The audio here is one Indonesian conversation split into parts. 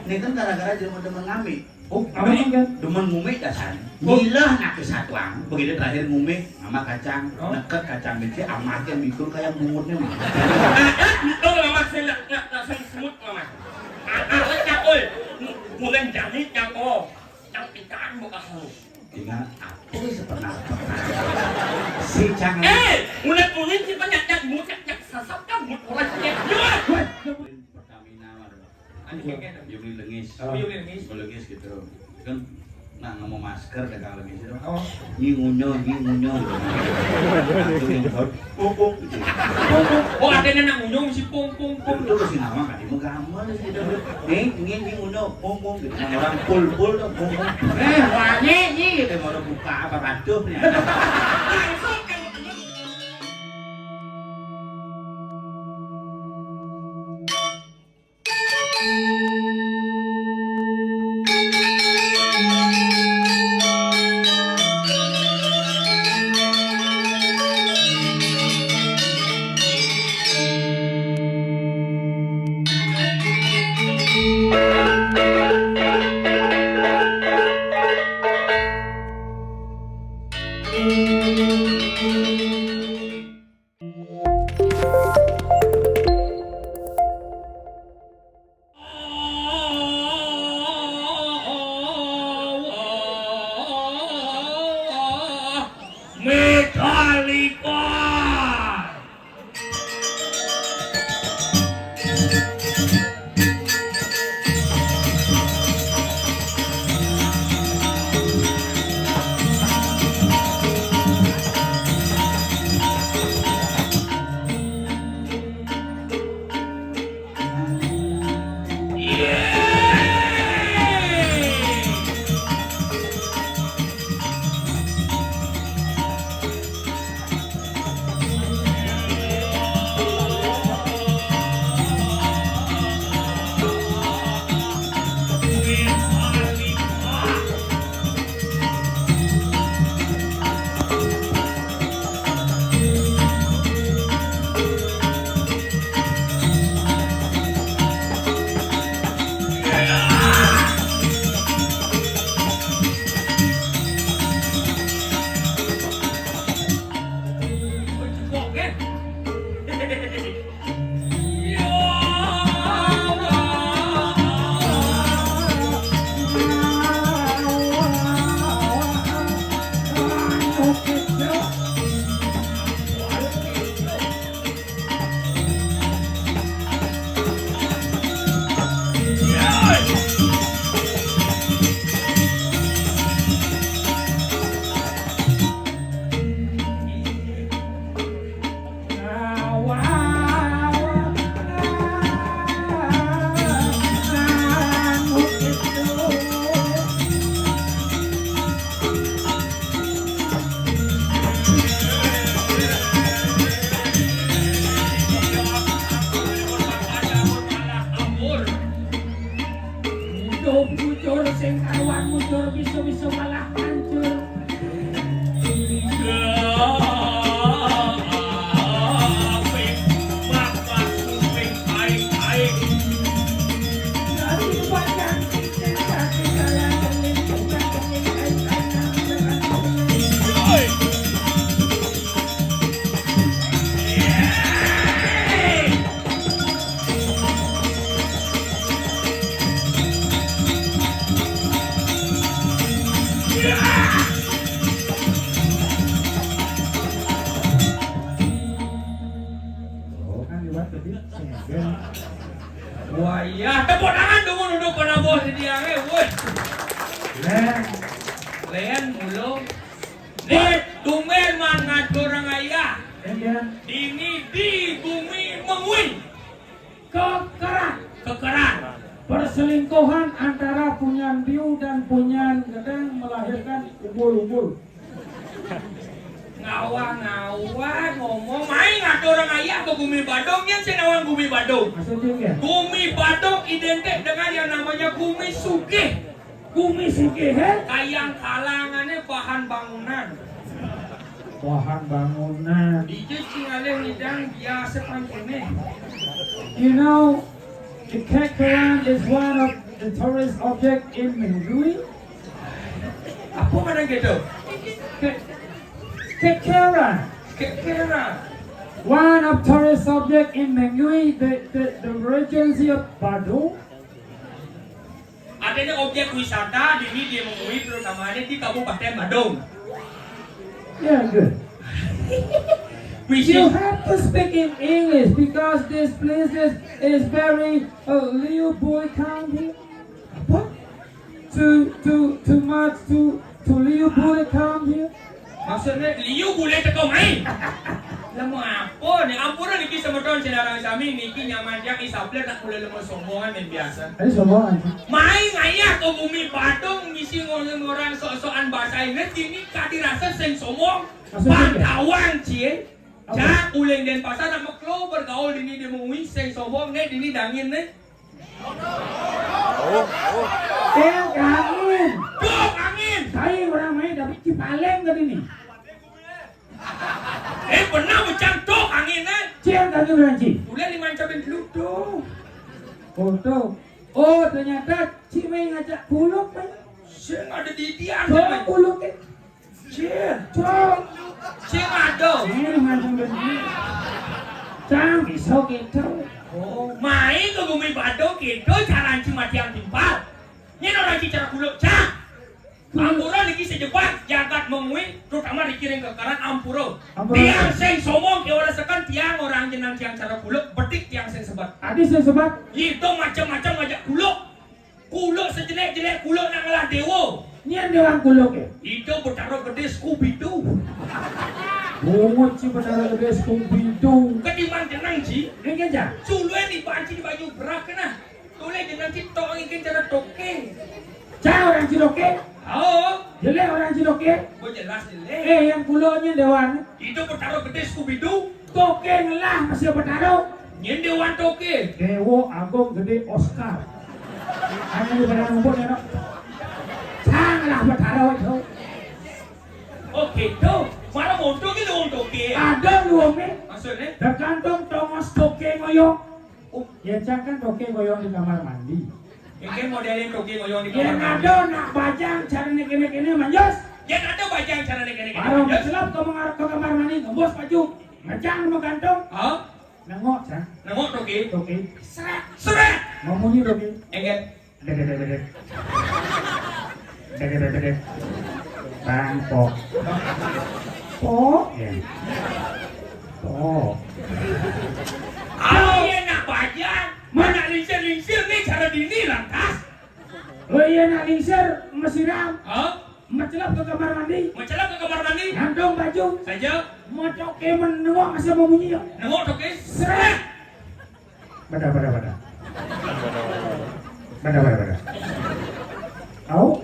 Ini kan gara-gara demen ngami. Oh, apa nih kan? Demen ngumi dasarnya. Gila nak kesatuan. Begitu terakhir ngumi sama kacang, neket kacang biji amatnya mikul kayak mumutnya mah. Itu lama saya nak semut lama. Cak oi, bukan jani cak oh, cak ikan bukan halus. Ingat aku setengah si cangan. Ulet si banyak cak mut cak sasap cak mut orang cak. Pertamina mah. Anjing beli lengis. Beli Lengis gitu. Kan nah nggak mau masker dagang lengis itu. Oh. Ngunyo. Itu yang pung. Oh ada nak ngunyo si pung. Itu kasih nama kan di gambar gitu. Ingin ngunyo pung gitu. Orang pul tuh pung. Wangi gitu mau buka apa batuh nih. Bujur sing karuan mujur bisa malah hancur. Wah iya, tepuk tangan dong duduk pada bos dia woi. Len mulu. Nih, tumben man ngatur orang ayah. Ini di bumi mengwin. Kekeran. Perselingkuhan antara punyan biu dan punyan gedeng melahirkan ubul-ubul. Ngawang ngomong main ngatur orang ayah ke Gumi Badung yang senawang Gumi Badung. Maksudnya? Gumi Badung identik dengan yang namanya Gumi Sugih. Gumi Sugih, Kayang kalangannya bahan bangunan. Bahan bangunan. Di Cingaleh Nidang biasa pangkene. You know, the Kekaran is one of the tourist object in Mengui? Apa mana gitu? Kekera. Kira. One of tourist object in Mengui, the regency of Badung. Adanya objek wisata di Mengui terutamanya di Kabupaten Badung. Yeah, good. Which You is have to speak in English because this place is very Liu Boy County. What? Too much to Liu Boy County. maksudnya liu boleh teko main. Lama apa ni? Ampura niki semeton selarang sami niki nyaman yang isapler tak boleh lemah sombongan dan biasa. Ada semua. Main ngaya ke bumi Badung ngisi orang sok-sokan bahasa Inggris ini kadirasa sing sombong. Pantawang cie. Cak uleng dan pasar nak maklo bergaul dini dia mengui sing sombong ni dini dangin ni. Angin. Dok angin. Saya orang main dapat cipaleng tadi ni. Pernah macam dok angin ni. Cian tadi orang cik. Boleh dimancapin dulu dong. Foto. Oh ternyata Cik Mei ngajak kuluk main. Sing ada di dia. Coba kuluk ke? Cik. Coba. Cik ada. Ini macam begini. Cang pisau kita. Oh, main ke bumi Badung gitu cara mati yang timpal. Ni orang cara kuluk cak. Ampura niki sejebat jagat mengui terutama dikirim ke karan Ampura. Tiang sing somong ke orang sekan tiang orang jenang tiang cara kuluk betik tiang sing sebat. Adi saya sebab. Itu macam-macam ngajak kuluk. Kuluk sejelek-jelek kuluk nak ngalah dewa. Ni yang dewan kuluk ke? Itu bertaruh gede Scooby Doo. Oh, Cik benar gede Scooby Doo. Ketimbang jenang ci. Ini aja. Suluen di banci di baju berak kena. Toleh jenang ci tok ingin cara toke. Cah orang Cidoke. Oh, Jelek orang Cidoke. gua jelas jelek. Yang kuluknya dewan. Itu bertaruh gede Scooby Doo. Toke ngelah masih bertaruh. Nyen dewan toke. Dewo Agung gede Oscar. Hanya di badan rumput ya, no? Sangatlah bertaruh itu. Oke tuh, mana motor gitu toke. Ada luangnya. Maksudnya? Tergantung Thomas Toke ngoyong. Oh, ya jangan Toke ngoyong di kamar mandi. Yang modelin toke ngoyong di Yang kamar mandi. ada nak bajang cara nekene manjos. Yang ada bajang cara nek-nek. Baru ngeselap ke mengarah ke kamar mandi ngembos baju. Ngejang mau gantung. Hah? Nengok cah. Nengok toke. Toke. Seret. Seret. Ngomongnya Toke. Enggak. Dek. Bang Pok. Pok. Ya. Pok. Kalau yang nak bajang, mana lingsir-lingsir ni cara dini lantas. Oh iya nak lingsir mesiram. Hah? Mencelap ke kamar mandi. Mencelap ke kamar mandi. Gantung baju. Saja. Mau Toke menengok masih mau bunyi. Nengok toke. Seret. Bada. Oh.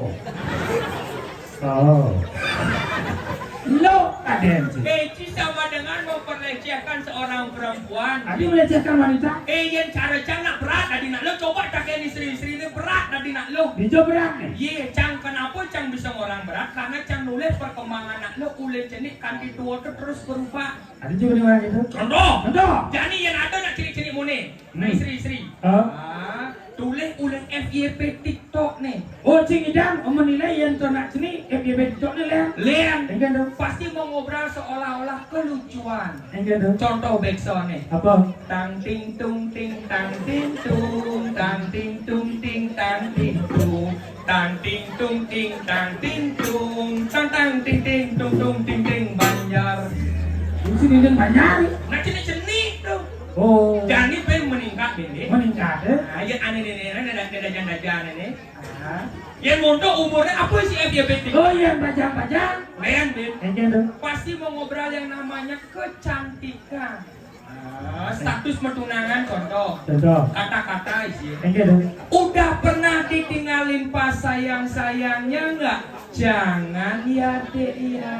Lo ada Eci sama dengan memperlecehkan seorang perempuan. Adi melecehkan wanita. Yang cara nak berat tadi nak lo coba pakai istri-istri ini berat tadi nak lo. Dijawab berat nih. Ye, cang kenapa cang bisa orang berat? Karena cang nulis perkembangan anak lo kulit jenik kanti tua tu terus berubah. Ada juga nih orang itu. Contoh. Contoh. Jadi yang ada nak ciri-ciri mune. Istri-istri. Tulis ulang FYP TikTok nih. Oh, Cing Idam menilai yang nak sini FYP TikTok ni lah. Lian. Enggak dong. Pasti mau ngobrol seolah-olah kelucuan. Enggak dong. Contoh backsound nih. Apa? Tang ting tung ting tang ting tung tang ting tung ting tang ting tung tang ting tung ting tang ting tung tang ting ting tung ting ting Banjar. Di sini yang banyak. Nah ceni tuh. Oh. Jadi pengen meningkat ini. Meningkat ya. Nah, yang aneh ini ada jangan ini. Yang montok umurnya apa sih FYP? Oh iya bajang-bajang. Lian bin. Enggak dong. Pasti mau ngobrol yang namanya kecantikan. Status pertunangan contoh. Contoh. Kata-kata isi. Enggak dong. Udah pernah ditinggalin pas sayang-sayangnya nggak? Jangan ya dek ya.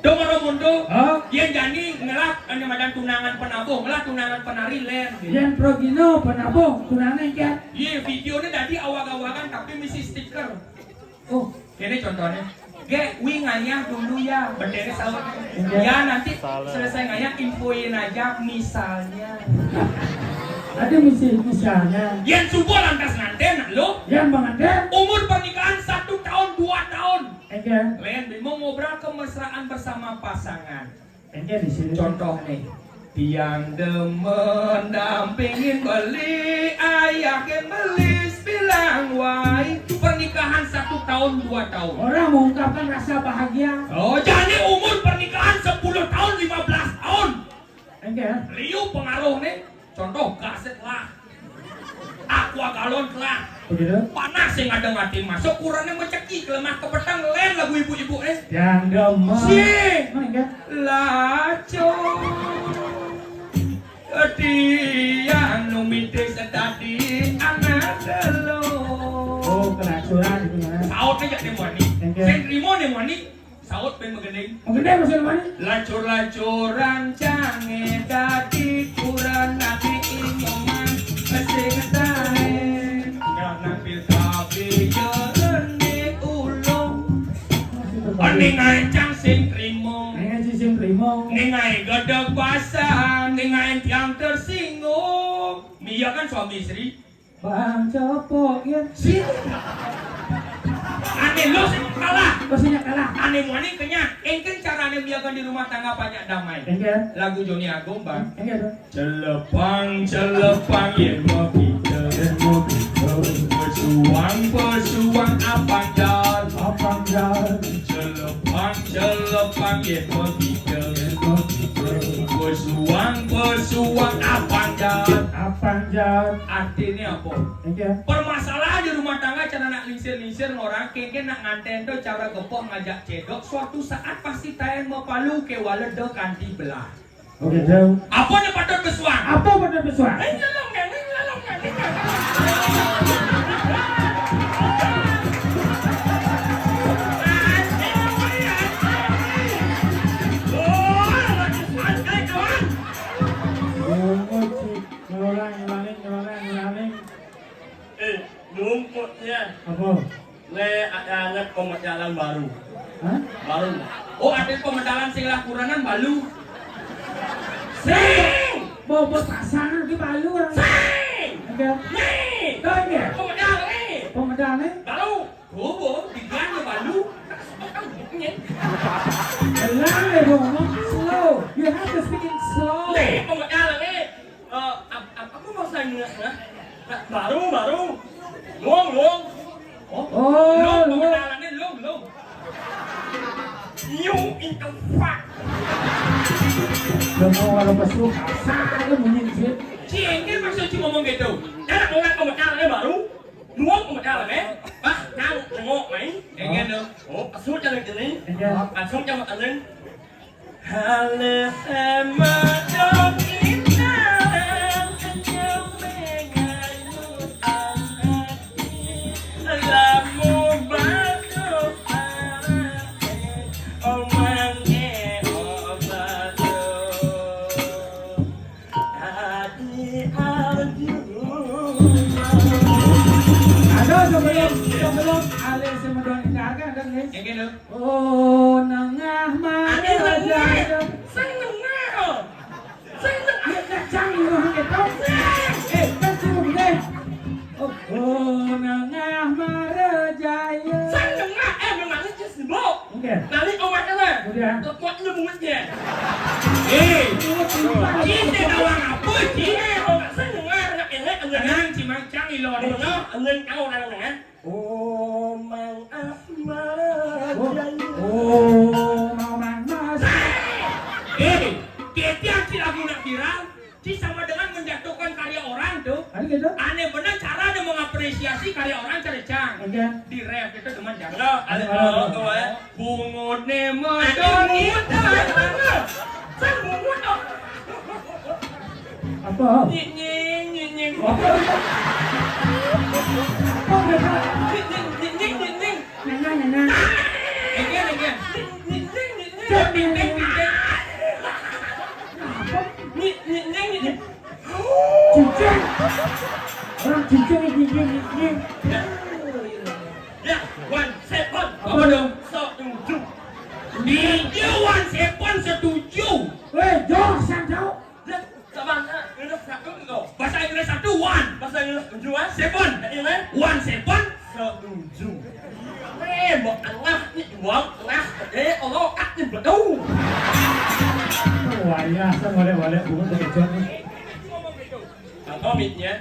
Dong orang mundo, yang jadi ngelak hanya macam tunangan penabung, ngelak tunangan penari ler. Yang progino penabung tunangan kan? Iya videonya tadi awak-awakan tapi misi stiker. Oh, Ini contohnya. Wing ngayah dulu ya, berdiri sahur. Ya nanti selesai ngayah infoin aja misalnya. Ada misalnya Yang subuh lantas nganten lo. yang mengantar Umur pernikahan 1 tahun 2 tahun. enggak Len mau ngobrol kemesraan bersama pasangan. enggak di sini. Contoh nih. Tiang demen dampingin beli, ayahin belis bilang wai. Pernikahan 1 tahun 2 tahun. Orang mengungkapkan rasa bahagia. Oh jadi umur pernikahan 10 tahun 15 tahun. Enggak. Liu pengaruh nih. Contoh kaset lah. Aqua galon lah. Begitu. Panas yang ada ngati masuk kurangnya mencekik lemah kepetang len lagu ibu-ibu Yang demen. Sing. Enggak. Laco Tiang numite sedadi anak telo. Oh, keracunan itu mana? Saut aja nih wani. Sing rimo nih wani. Saut pen megending. Mengenai masih mana? Lacur-lacuran cange dadi kurang nanti inyoman sing tae. Karena pilkabe jerene ulung. Ningai cang sing rimo. Nengen sistem primo. Ningai gedeg basah, ningai tiang tersinggung. Mia kan suami istri. Bang Cepok ya. Si. Aneh lu sih kalah. Pastinya kalah. Aneh wani kenya. Engken cara aneh biarkan di rumah tangga banyak damai. Enggak. Lagu Joni Agung bang. Enggak tuh. Celepang yen mau kita. Pesuang apang dan. Apang jalan. Celepang yen mau kita. Pesuang apang dan. Apang jalan. Artinya apa? Enggak. Permasalahan di rumah tangga cara nak lingsir orang kengken nak nganten tu cara gepok ngajak cedok suatu saat pasti tayan mepalu ke waledok kanti belah. Oke jauh. Apa yang patut kesuang? Apa benar besar? Nyelong. Ngulang. Numputnya Apa? le ada pemecahan baru. Hah? Baru. Oh ada pemedalan sing lah kurangan balu. Sing! Bobot pasangan di Palu orang. Sing! Enggak. Nih! Tahu enggak? Pemedalan nih! Pemedalnya Balu! Bobo, diganti balu. pelan ya bro, slow. You have to speak in slow. Nih, pemedalan nih! Aku mau saya baru. Luang. Oh, Oh, long, long. pemedalannya long. You in the fuck! Semua orang pesuh kasar menyindir. Ciengin maksud Ci ngomong gitu. Enak orang pemecahannya baru. Luang pemecahannya. Ah, nang nengok main. Enggak dong. Oh, asal jalan gini. Enggak. Asal jalan aneh. Hale sama dong kita. Sebelum alis semedon kagak ada guys. Enggak dong. Oh, nengah mana Angin aja. nengah. Sang nengah. Ya kacang lu gitu. Kacung deh. Oh, nengah marejaya. Sang nengah. Memangnya dia sibuk. Oke. Kali obatnya lah. Udah. Kuatnya bungetnya. Cinte dawang apa Ci? Sang nengah. Tenang Ci Macang ilon. Angen kau orang nengah. Oh, Mang Ahmad. Oh, mau mas. Ketian Ci lagu nak viral. Ci sama dengan menjatuhkan karya orang tuh. Ada gitu? Aneh bener cara dia mengapresiasi karya orang Cang. Oke. Di rap itu teman jangan. Halo, halo, kau ya. Bungut ne medon kita. Sang bungut dong. Apa? Nying. Apa? Apa mereka? Nying. Nengah. Enggak. Cincin. Orang cincin ini. Ya, one, seven. Apa dong? Setuju. Dia Wan Sepon setuju. Weh, jauh, sang jauh. Sabar, ini fragment kau. Bahasa Inggris dua, Seven. ini, One seven. setuju. Một tengah ni dua tengah, jadi Allah kat ni betul. Wah iya, boleh bungut begitu. Apa mitnya?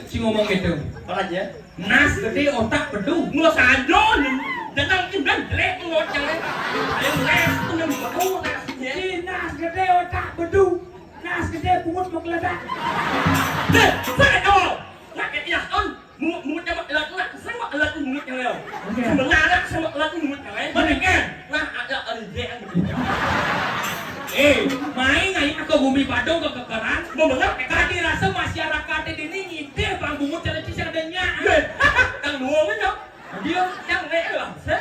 Si ngomong gitu. Apa aja? Nas gede otak bedu. Mua saja ni, datang ni dan lek ngot jangan. Yang les tu ni betul nasnya. Si nas gede otak bedu, nas gede bungut menggeledak. Deh, saya tahu. Nak ya on. Mut yang alat nak sama alat mut yang lain. Sebenarnya sama alat mut yang lain. Bener kan? Nah ada alat Main ngai ke bumi Badung ke kekeran. Bener. Tadi rasa masyarakat ini ngide bang bungut cara cisar adanya. Đang đùa với nhau. Dia yang lẽ là sẽ.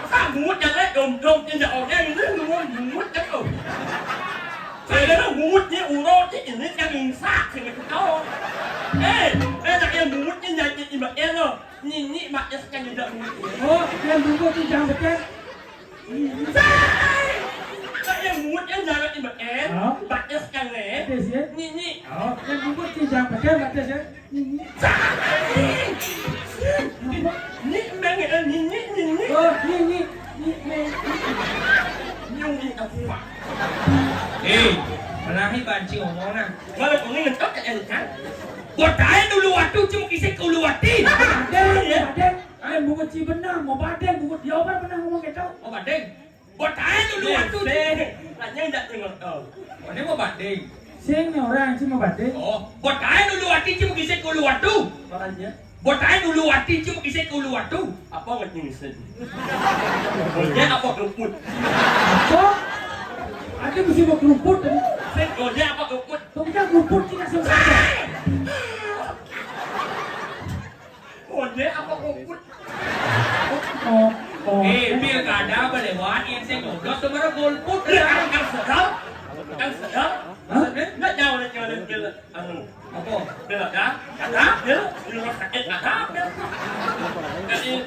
Sao mut yang lẽ đồm trên dạo nha ini mut yang đồm. Saya dah mut ni urut ini yang insak sih macam kau. Nak yang mut ni yang ibarat lo. Ni mak yang sekarang tidak mut. Oh, yang bungut itu jangan dekat. Nak yang mut yang jangan ibarat. Mak yang sekarang ni. Batas ya. Ni. Oh, yang bungut itu jangan dekat batas ya. Ni memang ni. Oh, ni. Nhung đi đọc phạt. Malahi banci ngomong na. Malah kau ni ngetok kat yang kan? Buat tayo dulu waktu cuma kisah kau luatin. Badan. Yang bungut ci benar, mau badan bungut dia apa pernah ngomong gitu. Oh badeng. Buat tayo dulu waktu. Tanya tak tengok kau. Oh ini mau badeng. Sing ni orang cuma badan. Oh, buat tayo dulu waktu cuma kisah kau luatu. Apa aja? Buat tayo dulu waktu cuma kisah kau luatu. Apa nggak nyusun? Dia apa keruput? Apa? Ada mesti mau keruput tadi. Dia apa keruput? Tunggu keruput kita selesai. Dia apa keruput? Oh. Pilkada berlewat yang saya ngobrol sama golput. Kan sedap? Nggak jauh dia anu. Apa? Dia ada? Dia rumah sakit ada?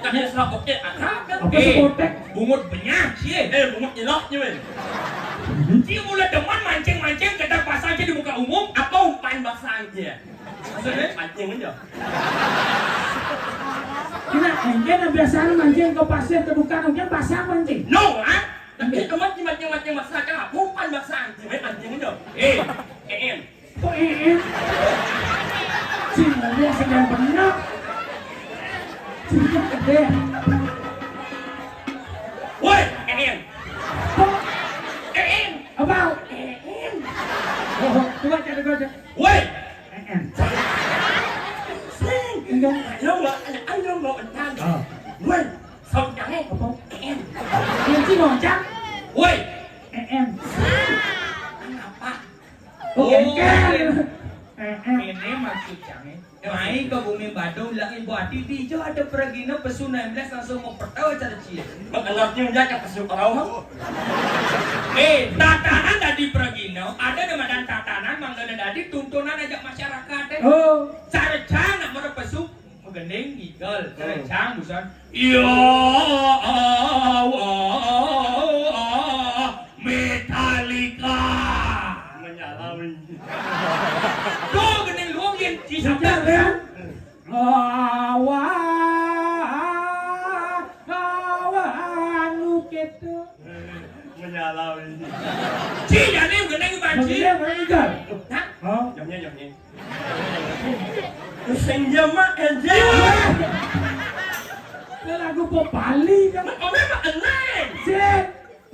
Tadi serap sakit ada? Apa sekotek? Bungut banyak sih. Bungut iloknya weh. Dia mulai deman mancing-mancing ke pasar aja di muka umum. Apa umpan bahasa dia? Maksudnya mancing aja. Kena enggen biasanya mancing ke pasir ke dukan enggen pasar mancing. No, ah. Tapi teman mancing bahasa kan umpan bahasa dia mancing aja. Em. Kok si ngomong sedang benar. Cuma gede. Woi, Kok Em. apa? Oh, coba cari aja. woi. Enggak. Anh không gọi tao. Quên, xong chẳng em. Em. Yang si ngocak. Woi. Anh Apa? Oh, enggen. Ini maksudnya main ke bumi Badung lagi buat di jo ada peragina pesona 16 langsung mau pertawa cara cia. Mengenalnya dia ke pesuk orang. Tatanan tadi peragina ada di Medan tatanan manggana tadi tuntunan ajak masyarakat deh. Oh, Cara nak merepesuk menggendeng gigal. Cara cang busan. Ya Allah Metallica. Menyalawi. Tuh gendeng luang yang sejak cisap. kan? Awan lu gitu. Menyalawi. Ci jadi gendeng banci. Maksudnya meninggal. Hah? Oh, Jomnya. Senjama aja. itu lagu pop Bali kan? Oh memang eneng. Sih,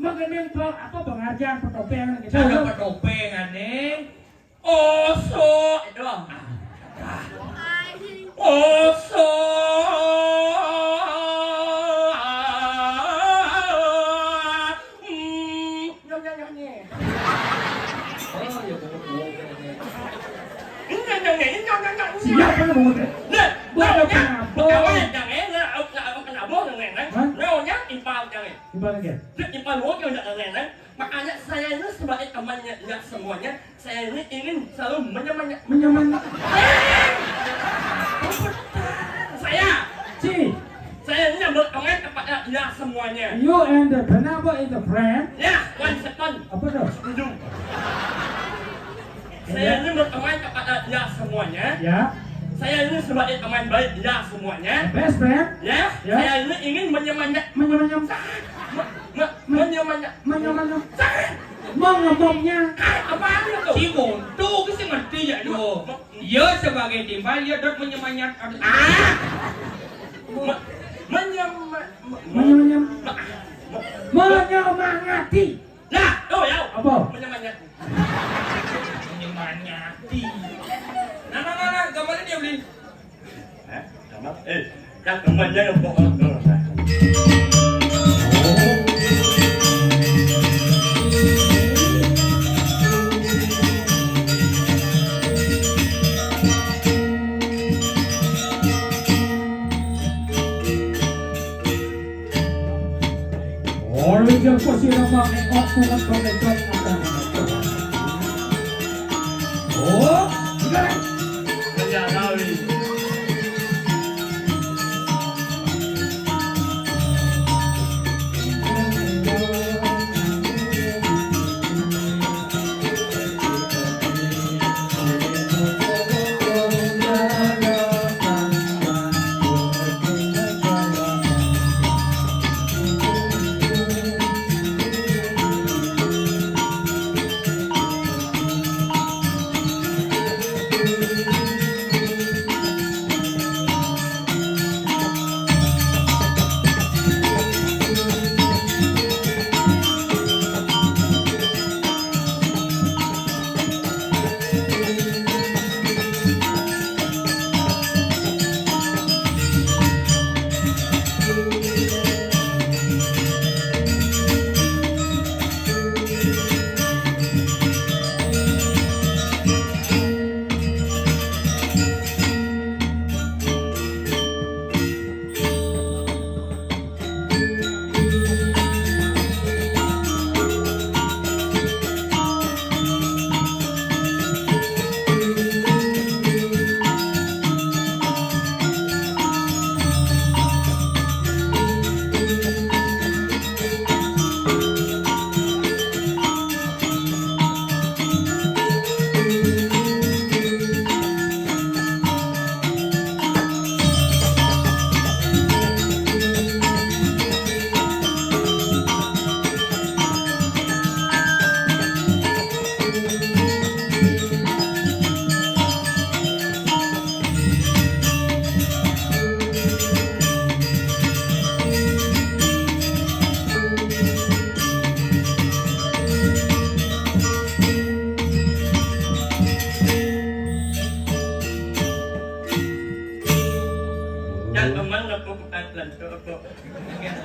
mengenai apa pengajian pertopengan gitu. Ada petopeng aneh. Oso. Itu bang. Oso. Nyonya. Siapa yang mau deh? Nè, Buat đâu apa? nhá. Bagaimana jangan kena bos dengan Neo nya impal jangan. Gimana kan? Impal bos dengan makanya saya ini sebagai temannya ya semuanya, saya ini ingin selalu menyamanya. Menyaman. Saya ini bertanggung kepada ya semuanya. You and the Penabo is the friend. Ya, one second. Apa tuh? Setuju. Saya ini berteman kepada dia semuanya. Ya. Saya ini sebagai teman baik dia semuanya. Best friend. Ya, Ya. saya ini ingin menyemangnya. Menyem-nyem. Menyemangnya. Menyem-nyem. Mengemongnya. Apaan itu? Si Bonto ke si ngerti ya do. Ia sebagai timbal ia dot menyemanyat. Menyem-nyem. Menyemangati. Nah, tuh ya. Apa? Menyemangnya. Menyemanyati. Nah, gambarnya dia beli. Yang temannya yang bohong. Original po sila mga kumat connection akan. Oh, galing. Menyalawi.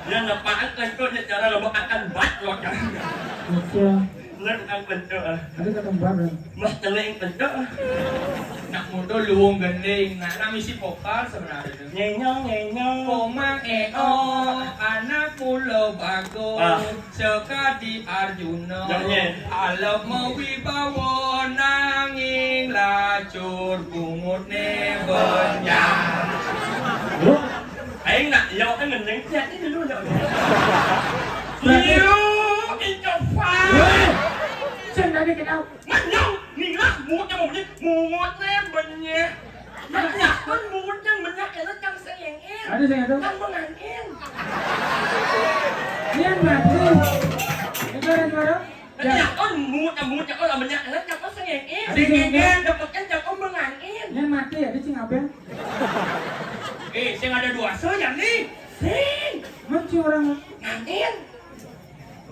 Yan napaat lang ko niya cara lo akan batlok. Oke. Len ang bento. Ada ketembaran. Mas teling bento. Nak mudo luwung gending. Nak nami si Popal sebenarnya. Nyenyong. Komang eo anak pulau bagus sekadi Arjuna alap mawibawa nanging lacur bungut ne benyang. Anh nặng dâu anh mình đánh nhạc đi luôn rồi. Yêu in cho pha. Sen dari kenal. Mắt nhau, nhìn lắm mua cho một chiếc một em mình nhé. Mắt nhạc con mua cho mình nhạc nó trong sẽ ngàn em. Ada saya tahu. Trong có ngàn em. Dia mati. Negara. Mắt nhạc con mua cho con là mình nhạc nó trong có sẽ ngàn em. Thì ngàn em được một cái trong có mưa ngàn em. Dia mati ada sing apa? Saya ada dua yang nih. Sen, Manci orang. ngàn em.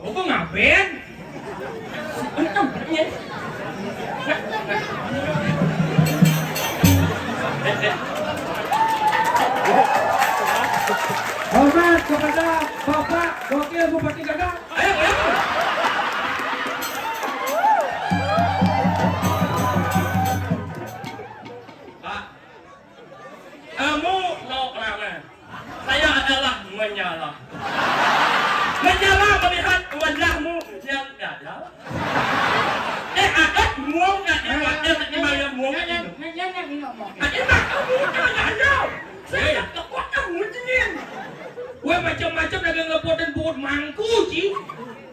Oh, kok ngapain? Untung nhé. Hormat kepada Bapak Wakil Bupati Gagang. Ayo, ayo. Pak, kamu mau kemana? Saya adalah menyala. Menyala melihat wajahmu yang gagal. Muang nggak? Gimana muang? Enak kamu jangan jauh. Saya kekuat kamu dingin. Gue macam-macam dagang ngepot dan buat mangku sih.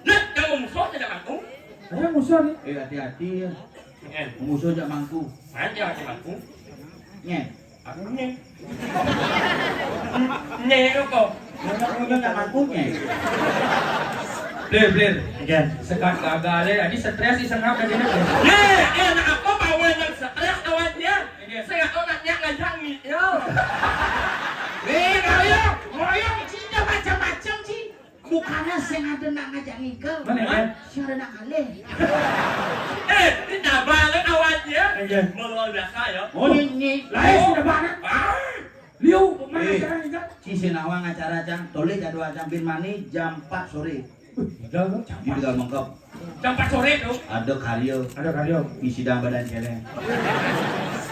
Lihat kamu musuh tidak aku. Saya musuh nih. Hati-hati ya. Ngen. Musuh jak mangku. Mana macam aku? Nye. Aku nye. Nye kok. Musuh jak mangku nye. Blir. Ngen. Sekat gagal tadi stres isengap tadi nak. Anak apa bawa yang stres awalnya? Saya nggak tahu nak ngajak ni. Yo. Ngoyong cinta macam-macam sih. Bukannya sing ada nak ngajak ngigel. Mana kan? Sing ada nak kalih. Ini dah balik awalnya. Meluar biasa ya. Oh ini. Lain sudah banget. Liu, mana sekarang ini kan? Si Sinawang acara jam, toleh jadwal jam bin mani jam 4 sore. Udah, Di Tegal Mengkop. Jam 4 sore tuh. Ada karyo, ada karyo. ngisi sidang badan celeng.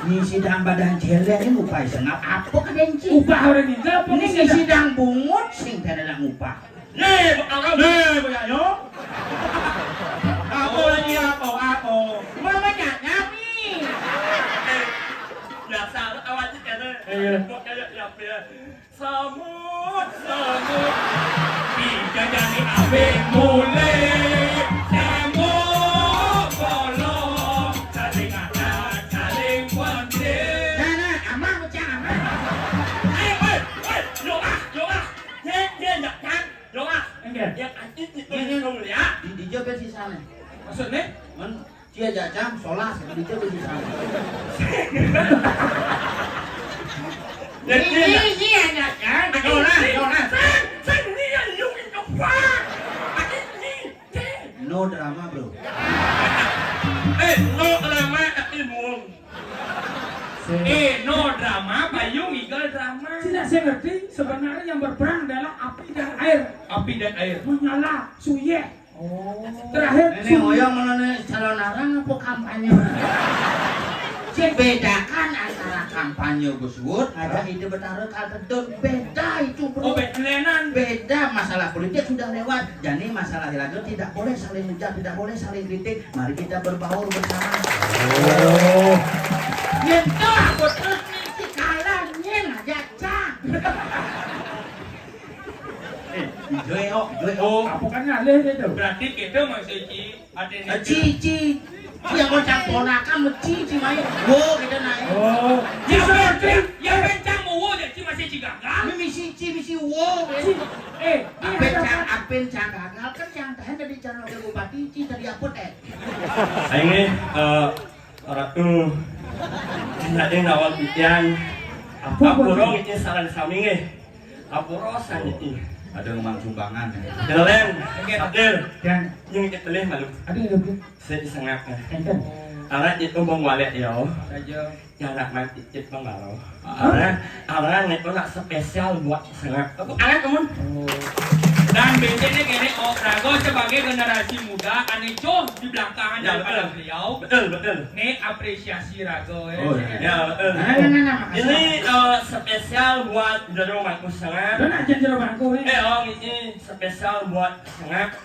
Ngisi sidang badan celeng ini ngupah senap apa kedenci? Upah orang ini, apa Ini ngisi sidang bungut sing tidak nak ngupah. Nih, bakal Boya yo. Apa lagi apa? Mama nyami. biasa awalnya kena. Kok kayak ya. Samut. Tiga jadi abeng mulai. Samut bolong. Saling ada, saling konsen. Nah, amah macam amah. Dia nak kan? Yolah. Enggak. Yang anjing itu dulu ya. Di jabat si sana. Maksudnya? Men dia jam solas di jabat si sana. Ini anak kan. Yolah. Saya ni yang yung apa? Ini. No drama bro. No lama tapi muang. No drama, payung eagle drama. Tidak saya ngerti, sebenarnya yang berperang adalah api dan air. Api dan air. Menyala, suye. Terakhir, Ini ngoyong melalui calon arang apa kampanye? Bedakan antara kampanye Guswood ada ide bertaruh kaltedon. Beda itu bro. Oh, betlenan. Beda masalah politik sudah lewat. Jadi masalah raga tidak boleh saling hujat, tidak boleh saling kritik. Mari kita berbaur bersama. Oh. Nyentuh aku terus nih si kalah nyen aja cang. Joyo. Oh, Apa kan ngalih itu? berarti kita masih ada Cici. Yang ngocang ponakan meci main. Wo kita naik. Oh. yang kencang mau jadi masih cigagal. Misi wo. Apen cang gagal kan yang tahan dari channel ke bupati ci tadi apot Ini ratu nanti nawal pikiran apa orang ini saran saminge apa rosan ini ada ngomong sumbangan. jalan adil Dan yang kita pilih malu ada yang lebih. saya sengak Enten. anak itu bang walek ya Saja. yang nak mati cip bang galo anak itu nak spesial buat sengak anak kamu Dan biasanya kini Rago sebagai generasi muda aneh jauh di belakang daripada beliau. betul Nih apresiasi Rago Oh, ya betul Nah, ini spesial buat jodoh mangku sengak Dan aja jero bangku ini. ini spesial buat sengak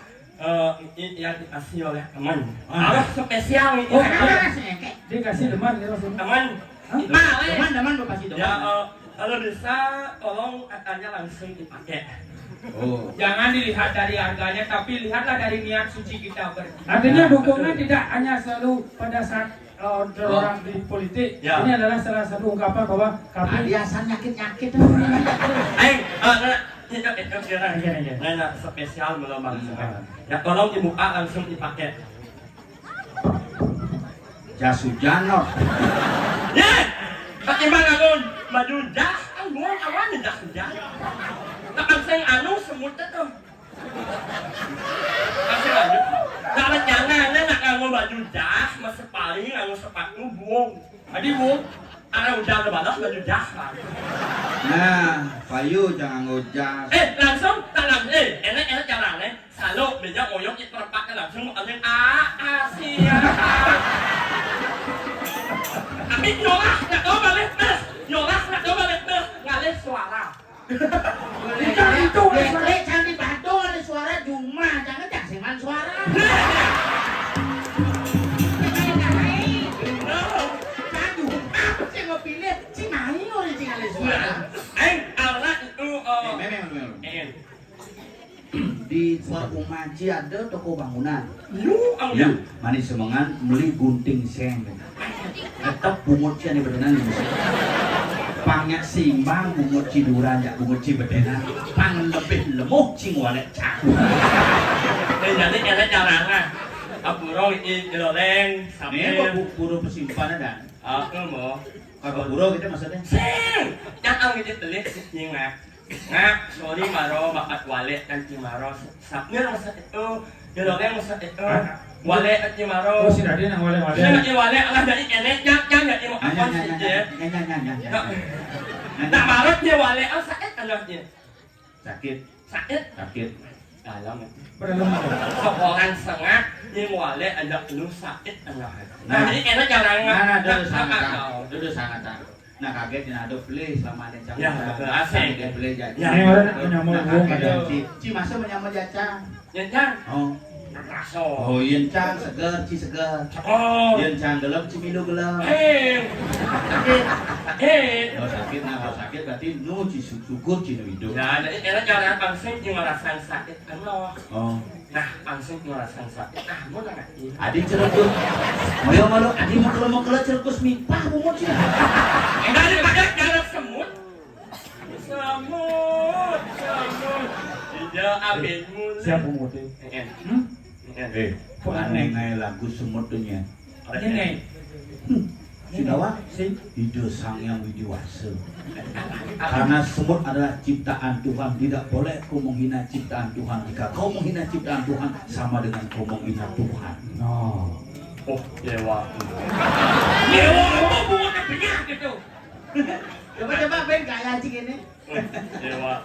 ini yang dikasih oleh teman. Harus spesial ini. Oh, Sengke. dia kasih deman ya Rasul. Teman. Teman bapak si Ya kalau bisa tolong katanya langsung dipakai. Oh. Jangan dilihat dari harganya, tapi lihatlah dari niat suci kita pergi. Artinya dukungan tidak hanya selalu pada saat orang di politik. Ya. Ini adalah salah satu ungkapan bahwa kami Biasa nyakit-nyakit. Nah, spesial belum langsung. Ya tolong dibuka langsung dipakai. Jas hujan no. Ya, bagaimana pun baju jas kan buang awalnya jas hujan. Takkan saya anu semut itu. Kasih lanjut. Jangan nak nganggo baju jas, mas paling nganggo sepatu buang. Adi buang. Karena udah lebaran baju jas lah. Nah, payu jangan ngojas. Langsung tangan enak jalannya. Salo beda ngoyok itu terpakai langsung ada Asia. Amin nyolah nak coba balik. Nyolah nak coba balik. Ngalih suara. Itu jangan dibantu oleh suara Juma, jangan jangsiman suara. Saya mau pilih si Mai oleh suara. Anak itu Memang. Di di Umaji ada toko bangunan. Lu ang ya. Lu, manis semangan beli gunting seng. Tetap bungut cia nih bedenan nih. Pangnya simbang bungut ciduran ya bungut cibedenan. Pang lebih lemuk cing walet cak. Jadi enak caranya. Aku rong iloleng Ini sampai kok buru persimpanan dan. aku mau Kalau buru gitu maksudnya. sing yang ang gitu telit sing ngap sorry maro bakat walet kan cimaro sapnya masa itu iloleng masa itu walet kan cimaro Oh si Raden yang wale-wale. sing walet lah dari enek yang ya mau apa sih dia nak marot dia walet ah sakit anaknya Sakit, sakit sakit. dalam Berdalam. seorang sengak dia walet ada lu sakit anaknya nah jadi enak jarang Nah, dulu sangat tahu. Nah kaget ini ada beli selama ada Ya, asing. Dia beli jajan. Ya, ini orang menyamar Nah, buang kaget. ada. Ci masa menyamar jajan. nyenyan Oh, raso oh yen cang seger, ci seger. oh Yen cang gelap, ci milu gelap. Kalau sakit, nah kalau sakit berarti nu ci syukur ci nu hidup. ya jadi enak jarang pangsit yang ngerasain sakit kan loh Oh, nah pangsit ngerasain sakit mau nggak adik cerekus. Moyo malu, adik mau kalau cerekus mipah bungut ci. enak daripada jalan semut tidak ambil mulut Siapa mute? Aneh ngai lagu semut tuh nya. Ini nih. Sinawa hidup sang yang widiwasa. Karena semut adalah ciptaan Tuhan, tidak boleh kau menghina ciptaan Tuhan. Jika kau menghina ciptaan Tuhan, sama dengan kau menghina Tuhan. No. oh dewa Apa bunga penyakit tuh? Coba Ben kayak cik ini. dewa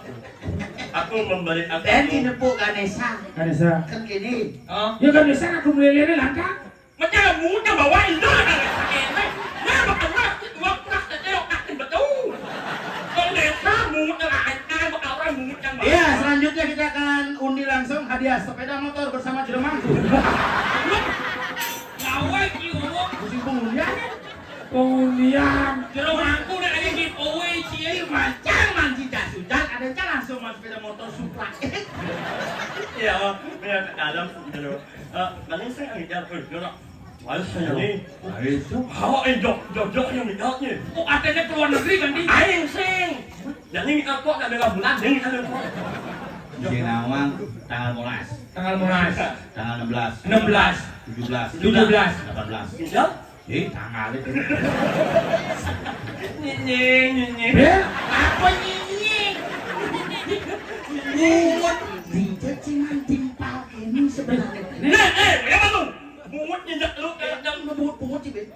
aku memberi aku Ben cinepuk Ganesha. Kanesa. Kan gini. Oh, Ya kan bisa aku meleleh langka. macam muda bawa itu sakit nah bakal waktu nak akan betul kalau desa muda akan bakal orang muda yang Iya, selanjutnya kita akan undi langsung hadiah sepeda motor bersama Jeremang. ngawai ki umum. Musim pengundian. Pengundian. Jeruk mangku dan ada giveaway cie. Macam manci sudan ada kan langsung mas sepeda motor Supra. ya benar dalam gitu paling saya ngejar dulu harus saya nih Ayo, hawa jok yang minatnya Oh, katanya keluar negeri kan di. aing sing jadi minta kok ada bulan ini ada kok Sinawang tanggal 11, Tanggal munas. tanggal 16, 16. 17, 17. 18. tidak Tanggal itu. nyenyeng Ya. Apa nyinying? Muat di cacingan timpal ini sebenarnya. apa tuh bungut nyenyak lu kayak jam Pungut sih, Ben.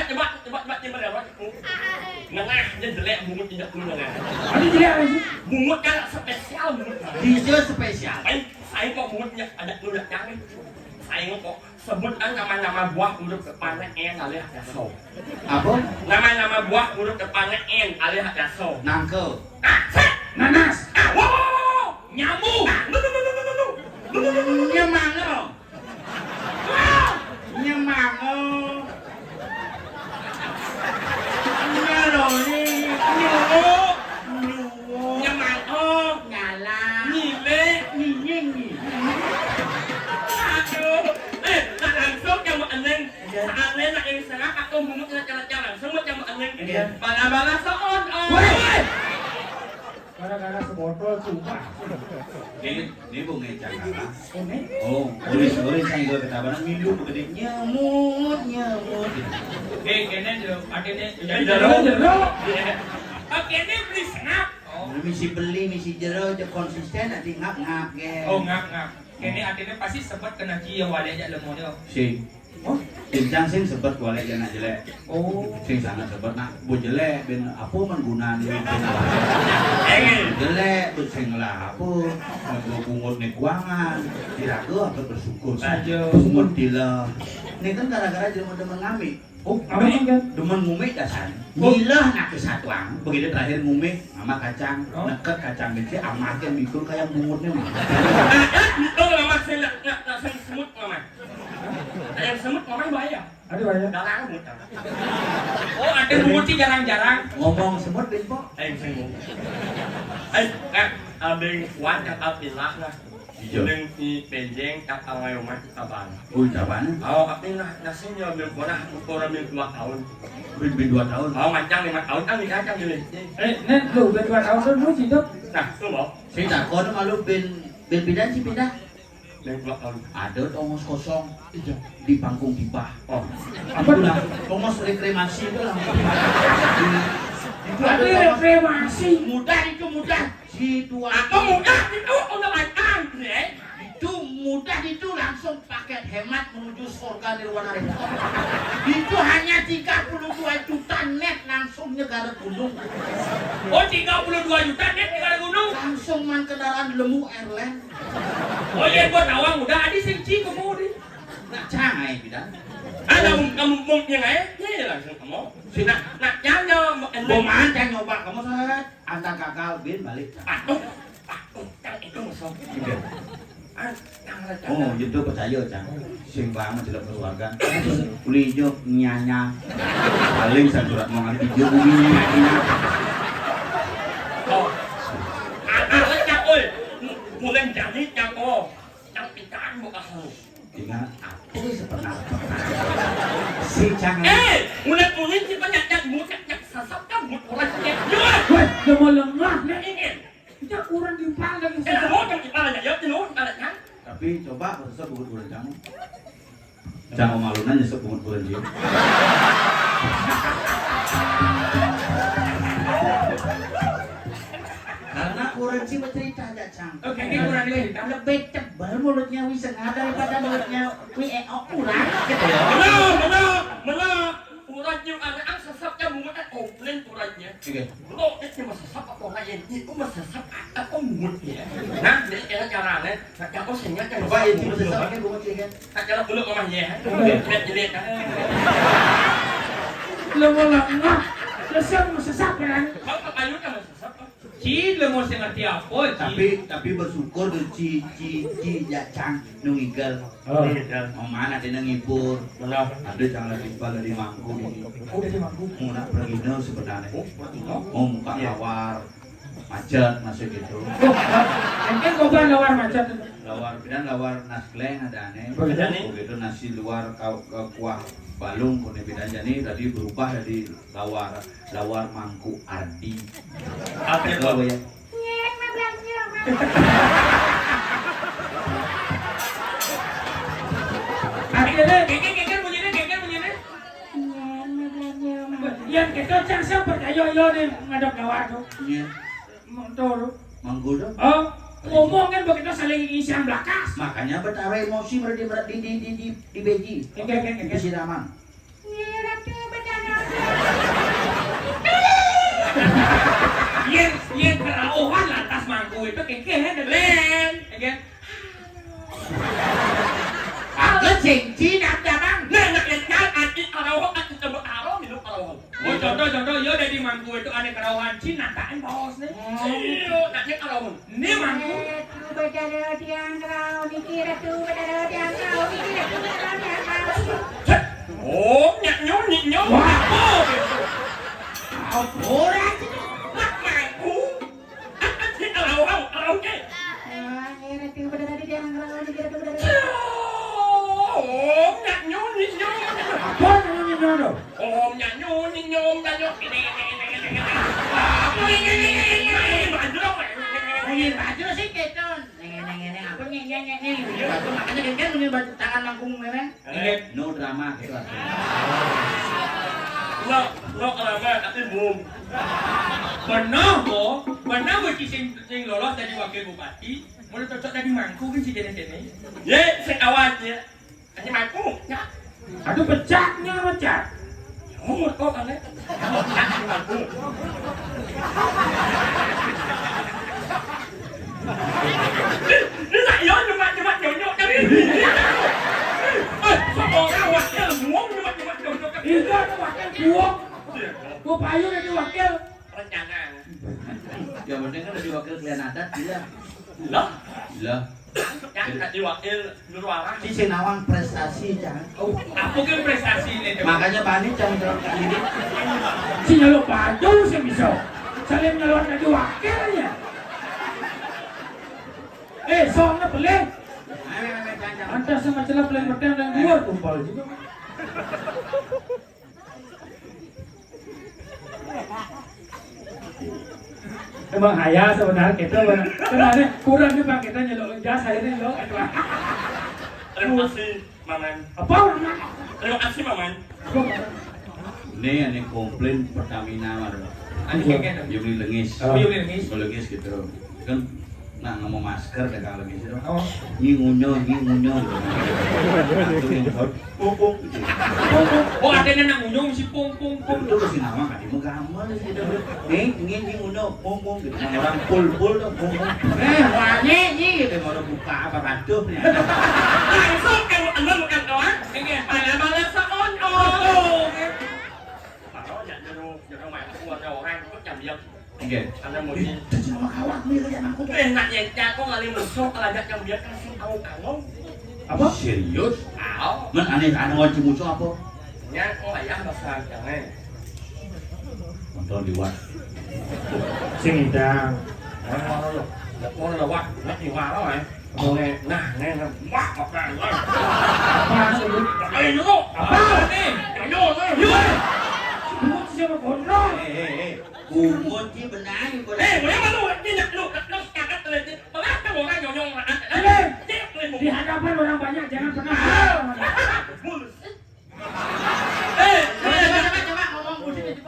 coba coba lewat nengah dia jelek bungut nyenyak lu nengah Ini dia apa sih? bungut kan spesial bungut Hijau spesial. saya kok bungut ada lu udah nyari saya kok sebut nama-nama buah huruf depannya N alias ada so Apa? nama-nama buah huruf depannya N alias ada so Nangkel. Nanas. wow Nyamuk. Nyemango. Nyemango. Nyaloni. Nyuwo. nyemango Nyala. nyile Nyinying. aduh langsung yang mau aneh aneh nak yang sana aku bungut cara-cara semua yang mau aneh bala-bala soon Gara-gara sebotol cuma. Ini bunga cakala. Oh, uris yang gue ketabanan minum begede nyamut. Kene jeruk, adene Jeruk. Kene beli senap. Misi beli, misi jero, je konsisten nanti ngap-ngap ge. Oh, ngap. Kene adene pasti sempat kena ki yang wadanya lemonnya. Sing. Oh, kencang sing sebet kualek jana jelek. Oh. Sing sangat sebet nak bu jelek ben apa menggunaan ini jelek bu sing lah apa bu pungut nih kuangan diragu apa bersyukur Saja. pungut dila ini kan gara-gara demen ngami. Oh, Apa kan? demen ngumi dasar. Nilah nak kesatuan. Begitu terakhir ngumi sama kacang, neket kacang benci amakin mikul kayak bungutnya mah. itu lama saya nak semut mama yang semut mama bayar Ada banyak. Darang mut. Oh, ada lumut sih jarang-jarang. Ngomong semut bin po. Saya mut. Kan abeng kuat yang apilah lah. Yung ipendeng at away umat kaban. Uy, kapan? Apin na nasinyo yung kuna ukura yung 2 tahun. Bin 2 tahun. Macam 5 tahun ang ikacang yun. Nen lu berdua tahun lu sih tuh. Nah, itu mo. Saya takon malu bin pindah sih pindah. Yung 2 tahun. Ada tongos kosong di pangkung pipa. Oh. Apa lah? Tongos reklamasi itu lah. Itu ada Tapi tongos reklamasi. mudah itu mudah. Si tua Ako mudah itu udah macam ya. itu mudah itu langsung paket hemat menuju surga nirwana reda. Itu hanya 32 juta net langsung nyegar gunung. Oh, 32 juta net di gunung. Langsung man kendaraan lemu airline. Oh iya, gua tawang udah ada singci kemudian. Nak cangai bidan. Kamu yang ay? Iya langsung kamu. Sina nak jangan Boman yang nyoba kamu set antar kakak bin balik. Patuh, yang itu masuk. Oh, itu percaya cang. Sing banget tidak keluarga. Kulijo nyanya. Paling saya surat mau ngerti video bumi nyanya. Oh, cak oi, mulai jadi cak oh, cak ikan buka hal. Ingat aku sepenang. Si cang. Mulai si banyak cak muka cak sasap kan mut orang cak. Wah, udah mau lengah nih. Ini, Kita kurang diumpang lagi. mau cak ikan aja, ya tinu ada kan? Tapi coba besok bungut-bungut kamu. Jangan malunan nyesek bungut-bungut dia. Karena kurang sih bercerita aja cang. Oke, ini kurang cerita. Lebih tebal mulutnya wisengah daripada mulutnya kurang gitu ya. Mana, uratnya anak sasap cak muka open uratnya. Oke. Lo itu masasap apa lain? Itu masasap apa mut ya? Nah, jadi caranya, nak aku sehingga kan. Coba itu besok pakai bungut dia kan. Tak kira dulu mamanya. Lihat jelek kan. Lu mau lengah. Lesang sesat kan. Kau kayu kan masasap. Ci lu mau ngerti apa? Tapi bersyukur tuh ci jacang nungigel. Oh. Mau mana dia ngibur. Mana? Ada jangan lagi bala di mangku. Oh, dari mangkuk. Mau nak pergi no sebenarnya. Oh, Mau muka lawar macet masuk gitu. Mungkin kau kan lawar macet. Lawar dan lawar naskleng ada aneh. Begitu. Begitu nasi luar kuah balung kone bidan jadi tadi berubah dari lawar mangku ardi. Apa itu? Tahu ya? Akhirnya Geger bunyinya. yang kita cang siapa percaya yo nih ngadok lawar tuh. Iya. Motor. Mangku dong. Oh, ngomong kan begitu saling isian belakas. Makanya betara emosi di beji. Itu siraman. Yang kerauhan lantas mangku itu keke len. Again. Aku cengci nak bang. Nah, nak yang adik arauh adik coba arauh minum arauh. Oh, contoh yo dari mangku itu ada kerauhan Cina taan bos nih. Iyo, nak yang arauh. Ini mangku. Oh, nyak nyong. Orang. Nak mangku. Adik arauh ke. Oh, nyak nyong. Apa namanya nyono? Oh, nyak nyong. Apa ini? Ngomongin baju sih keton. Neng apa nyeng. Makanya kan punya baju tangan mangkung memang. No drama gitu. Lo kenapa? Tapi boom. Pernah gue sing lolos dari wakil bupati, mau cocok dari mangku kan si jene-jene. Ye, sekawat ya. Kasih mangku. Ya. Aduh pecahnya pecah. Oh, kok aneh. Kasih mangku. Ini saya nyumat nyonyok dari. Seorang wakil muang nyumat nyonyok. Itu ada wakil buang. Gua payu dari wakil. Rencana. Yang penting kan dari wakil kalian adat gila. Lah, Gila. Yang diwakil luar. Si Sinawang prestasi jangan. Oh, apa kan prestasi ini? Makanya Bani jangan terlalu ini. Si nyelok baju sih bisa. Salim nyelok lagi wakilnya. Soalnya boleh. Anda sama celah pelan bertemu dengan luar kumpul juga. Emang haya sebenarnya kita sebenarnya kurang juga kita nyelok jas akhirnya nyelok itu. Terima kasih, Maman. Apa namanya? Terima kasih, Maman. Ini komplain Pertamina mah. Anu kayak Yuli lengis. Oh. Yuli lengis. Lengis gitu. Kan nak ngomong masker dah kalau gitu. Oh. Ngunyo. Pupuk. Oh, ada yang ngunyong si pung. Itu ke Sinawang kan mau gambar gitu. Ingin ngunyo pung gitu. Orang pul tuh pung. Wangi gitu mau buka apa batuh nih. Langsung kalau anda bukan kawan, ingin bala sa ono. Baru jangan main kuat orang itu jam dia. Oke. Anda mau ini. Sama kawan nih kayak aku. Enak ya, jago kali musuh kalau ada jam dia kasih tahu kamu. Apa? Serius? Tahu. Men aneh ngaji musuh apa? Ya, kok ayah bahasa jangan. Nonton di luar. Sing idang. Mau lewat, nak di mana lah? Nah, wah, apa ini? Apa sih? Ayo, Apa nih? ayo. Kamu siapa gondrong? Kumut sih benar. Boleh malu, ini nak lu kakak terlihat. Mengapa orang nyonyong? Di hadapan orang banyak jangan pernah. Coba ngomong bullshit itu.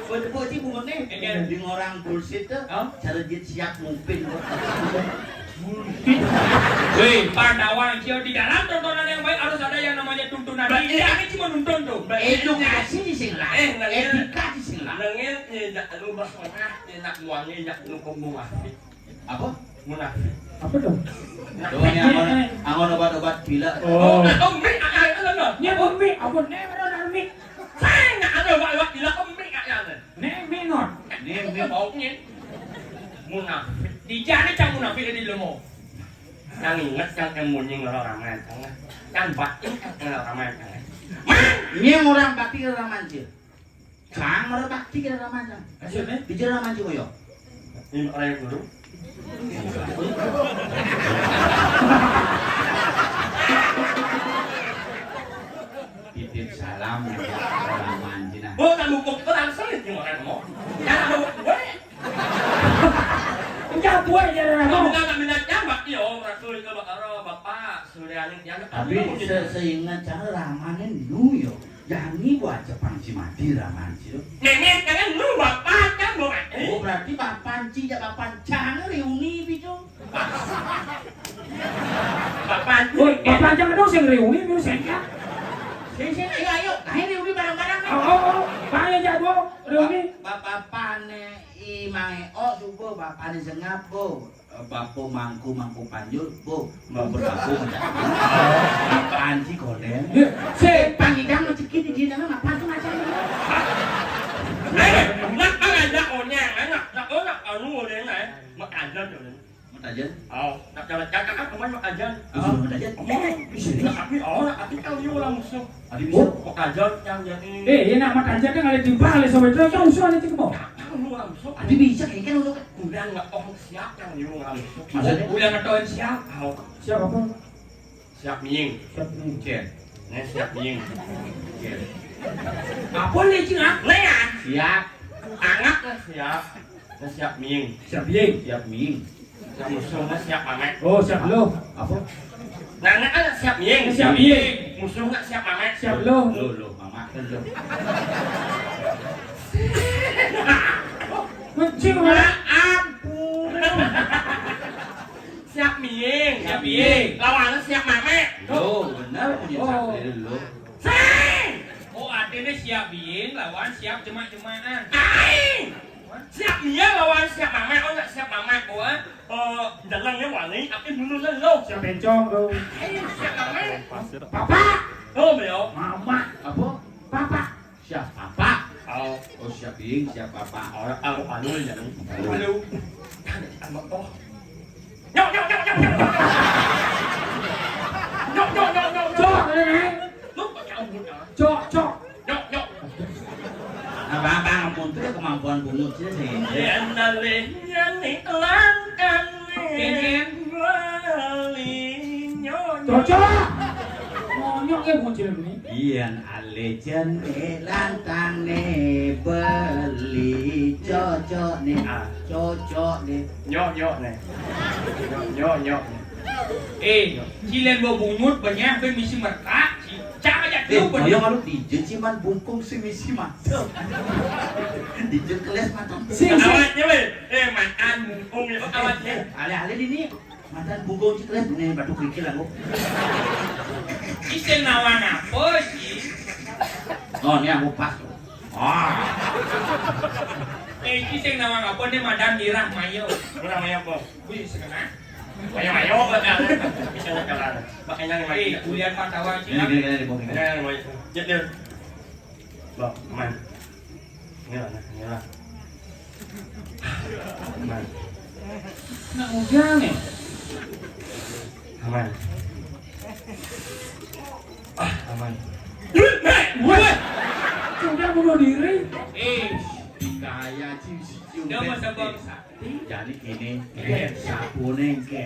Buat sih bumeng nih. Di orang bullshit tuh, cara dia siap ngumpin. Wih, Pandawan Cio di dalam tontonan yang baik harus ada yang namanya tuntunan. Ini cuma nonton tuh. Edukasi di sini lah. Etika di sini lah. Nangil tidak lu bersorak, tidak wangi, tidak lu munafik. Apa? Munafik. Apa dong? Doanya angon obat-obat gila. Oh. Umi, ada. Nya umi, apa nih benar umi? Saya nggak ada obat gila umi ada. Nih minor. Ini Baunya munafik. Di jari cang munafik di lemo. Yang ingat yang munying orang ramai, kan batin orang ramai. ini yang orang bakti ke ramanci. Sang orang bakti ke ramanci. Maksudnya? Di jalan ramanci koyo. Ini orang yang dulu. Titip salam ramanci nah. Bukan buku perang sulit yang orang mau. Jangan bawa gue. Enggak gue jadi Kamu mau. nggak minat jambak ya, Rasul ke bapak Suryani yang Tapi seingat cara ramanen nu yo. Jangan buat Jepang Cimadi ramanci. Nenek jangan lu bapak kan bukan? Oh berarti papanci ya papancang reuni bijo. Bapak Woi, bapak jangan dong sing reuni biru sengkat. Sing ayo reuni bareng-bareng. Bahaya jadwal reuni. Bapak pane imange subuh bapane sengap bo. Bapo mangku panjul bo. Bapak panci golen. Se Pangidang rezeki di dina mah apa tuh macam ini? nak ada orang nak orang anu orang này mặc ajan rồi. Matajan. Nak jalan jalan kan kemarin mak ajan. Matajan. Nak api nak api kau juga langsung. Adi bisa. Mak ajan yang jadi. ya nak mat aja kan ada timpal le sobat kau usah nanti kemo. Kamu langsung. Adi bisa kan udah Udah nggak oh siap yang juga langsung. Maksudnya? Udah ngetoin siap. Siapa apa? Siap ming. Siap nih. Jen. Nih siap ming. Jen. Apa nih cing ah? Nih ya. Siap. Angat lah siap. Nih siap ming. Siap yeng. Siap ming. Yang musuhnya siap mamet. Oh, siap lo. Apa? Nana ada siap ming. Siap yeng. Musuh nggak siap mamet. Siap lo. Lo mama kan lo. Mencing mana? Ampun. Siap ming. Siap ming. Lawannya siap mamet. Lo benar punya sakit lo. Sing. Oh, artinya siap biing lawan siap jemaah-jemaah. Aing. Siap dia lawan siap mamet. Oh nggak siap mamet. Dalangnya wangi. Tapi dulu lo. Siap bencong lo. Aing siap mamet. Papa. Oh beliau. Mama. Apa? Papa. Siap apa? Oh. Oh siap bing, siap apa? Anu jadi. Halo. Anu. Kan oh. nhok nhok nhok nhok เจาะเลยนะ lúc mà cháu muốn đó เจาะเจาะ nhok nhok Abang ampun tu kemampuan bungut sih. liền là liền nhân thì láng canh Ken. lì nhó เจาะเจาะมองยอกเอ็มคนเจริญนี้ Ian alejan lantang ne beli cocok ne cocok ne. nhọ nhọ này nhọ nhọ này Ci lên bờ bùng nhút bờ nhang với mình xin mặt cá chị cha aja Eh, tuh bờ kalau malu dijun cuman bungkung si misi mata. Dijun keles mata. Sing sing awet nhá mày ê mày ăn ung vậy awet nhá Ale ini mata bungkung si keles ne batu kerikil aku. Ci nawan apa ci Oh, ni aku pas. Ah. Ci nawan apa nih madam dirah mayo nó làm em không wih sekarang mày mày nhó cái nào cái sao cái nào bắt anh đang mày kuliah patawa ci Ini di bawah ini. anh mày chết đi vâng mày nghe là nghe là mày nak ujang nih mày mày wih sudah bunuh diri Kaya cium. dia masa bangsa Jadi gini, sabune engke.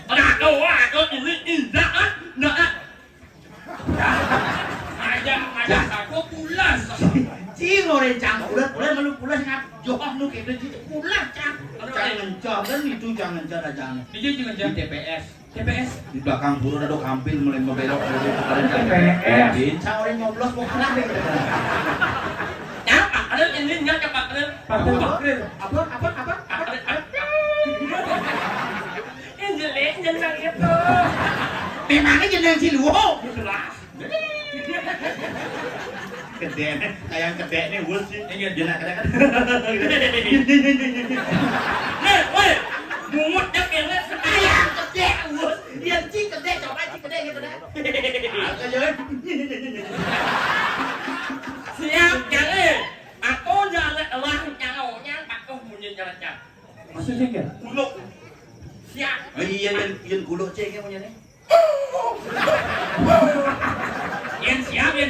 đã đâu à có gì đi đã đã aja aku pulas Cing orang cang ulat malu pulas ngap johok nu kayak gitu pulas cang. Jangan itu jangan jangan. dia juga jangan TPS TPS Di belakang buru ada kampil mulai membelok dari TPS. Bincang orang nyoblos mau kalah deh. nhá ada ini nhá các bạn ada partai bakrir apa ini jelek jenang itu Memangnya jeneng Ciluwo. jelas Gede kayak gede nih wus sih. Jeneng gede kan. nih woi mungut nhá kìa lên Kayak gede wus. Dia cing gede coba cing gede gitu dah. Kayak siap jangan aku jalan lah jangan nyang aku punya jalan jalan maksudnya ya Kuluk siap Iya kulo ceng yang punya nih. yang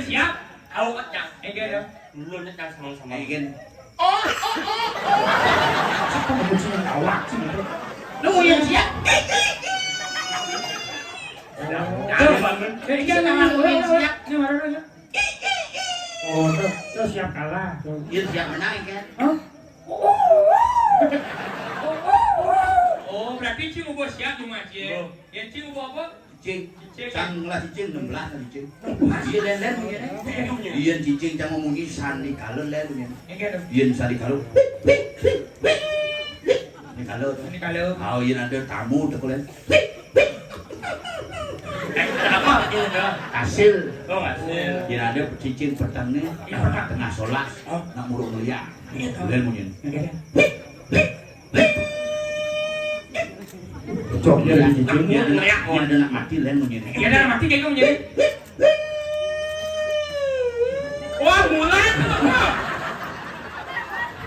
siap tahu kan jangan enggak dong lu nyet sama sama Mungkin. kamu kucing awak sih gitu Lu mau yang siap? jangan bangun iya Jangan yang siap. ini mana oh tuh siap kalah tuh Yang siap menang kan? Hah? oh berarti ci mau siap cuma ci yang ci mau apa Cicing, canglah cicing 16 lah cicing. Iya len punya nih. Iya cicing cang ngomong sandi kalau len punya. enggak dong Iya sandi kalau. Ini kalau. ini kalau Oh iya ada tamu tuh len. apa ini dah Hasil. oh nggak sih Iya ada cicing petangnya. Tengah solas. Nak muruk meliak. Len punya. cocok dia di cicing Iya ada nak mati len punya. ya dah mati kayak kamu jadi wah mulai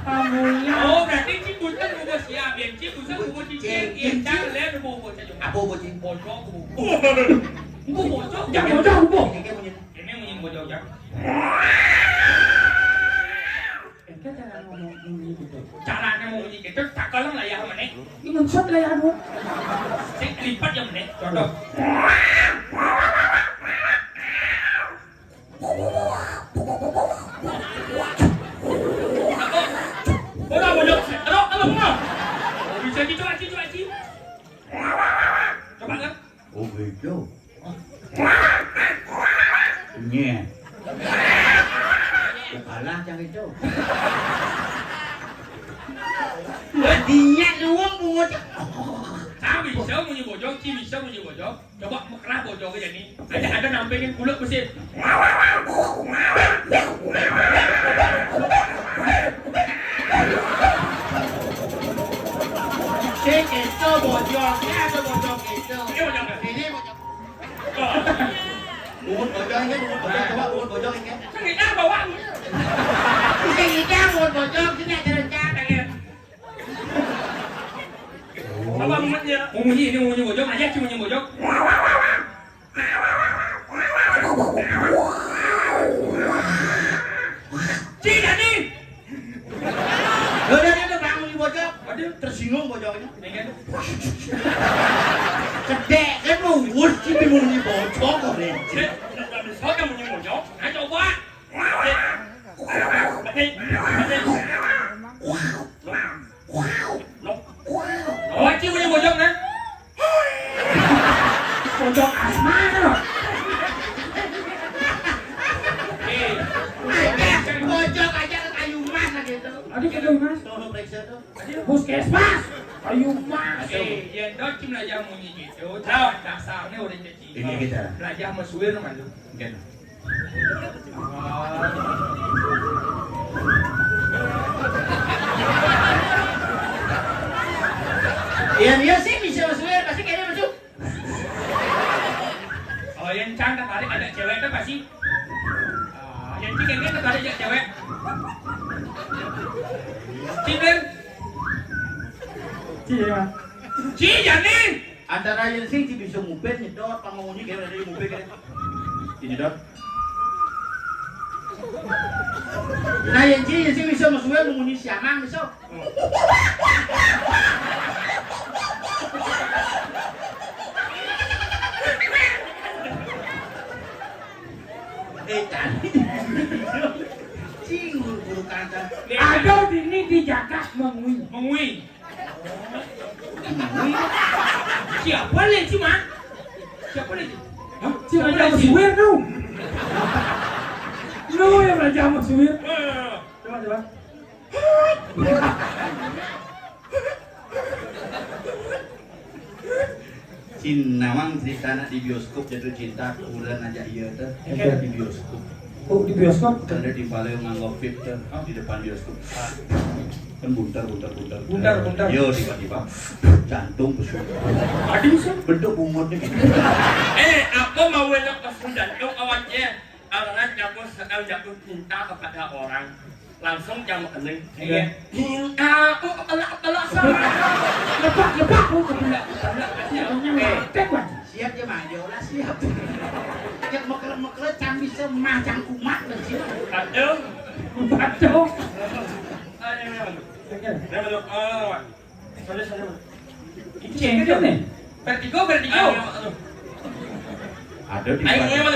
tamunya oh berarti ci bukan mau siap yang ci bukan mau cicing yang jangan lihat mau saja Apa bocing? bocok bu bocok jangan bocah bu Kayak punya. ini mau bocok jangan kita jangan ngomong gitu caranya mau bunyi gitu tak kalau lah ya mana ini shot lah ya bu saya lipat ya mana contoh udah bojok aduh mau bisa gitu aci coba kan Oh begitu. Nye. Kalah jangan itu. Dia luang buat. ah bisa bunyi bocok ci bisa bunyi bocok coba kerah bocok aja nih ada nampilin kulit mesin Itu bojoknya atau bojok itu? ini bojok Ini bojok. Buat bojoknya, coba buat bojoknya. kan kita bawa Ini buat bojok, ini ada rencana ya. coba muutnya. Munyi ini munyi bojok aja cuma munyi bojok. Ci Dani. Udah dia bangun di bojok. Aduh, tersinggung bojoknya. Kedek kan lu wurci bingung di bojok kok deh. Sao cho munyi bojok? Nah coba. Oh, Ci munyi bojok nah. Bojok asma loh. Bojok aja kayu mas gitu. Aduh kayak mas. Tolong periksa tuh. Puskesmas. Ayo mas. Yang dot Ci belajar munyi gitu. Tahu dasarnya udah jadi. Ini kita. Belajar mesuir mah lu. Gitu. Iya sih bisa masuk pasti kayaknya masuk. Oh, yang Cang tertarik ada cewek kan pasti. Yang Ci kayaknya tertarik ada cewek. Ci Ben. Iya. Ci Janin. Antara yang sih bisa ngupin nyedot pangunyi kayak dari ngupin kayak. Nyedot. Nah yang sih bisa masuk mengunyi siamang besok. Tadi cing guru kata Ada ini dijaga mengui. Mengui. Siapa lagi Ci mah? Siapa lagi? Siapa yang suwir tuh? Lu yang belajar sama suwir. Coba. Cin nawang cerita anak di bioskop jatuh cinta udah aja iya tuh di bioskop. Oh di bioskop? Karena di Paleo nganggok fit tuh di depan bioskop. Kan buntar. Buntar. Yo tiba-tiba jantung pesut. Ada bisa? Bentuk umurnya gitu. Aku mau enak kesudah. Itu awalnya karena jatuh cinta kepada orang. Langsung jam kening. Iya. Aku kelak sama. Lepak lu kebelah. Siap ya mah, lah siap. Cek mekel can bisa mah can kumat dan siap. Aduh. Bacok. Itu cengkel nih. Vertigo. Ada di Ayo Paleo.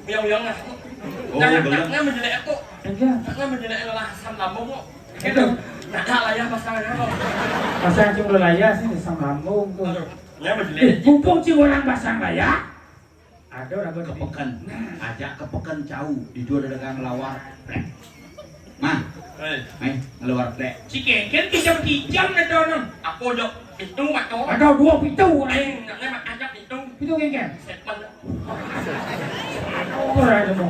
Yang lah. Oh, Jangan menjelek aku. Cengkel. Jangan menjelek asam lambung kok. Itu. Nah, lah ya pasangannya kok. Pasang cuma laya sih di sang lambung tuh. Ya menjelek. Mumpung si orang pasang laya. Ada orang Kepekan, ajak kepekan jauh di dua dagang lawar. Mah, ngelawar plek. Si Kengken kijam na doon. Aku dok itu waktu. Ada dua pintu. Aing nak lemak ajak itu. Pintu kengken. Sepan. Oh, ada mau.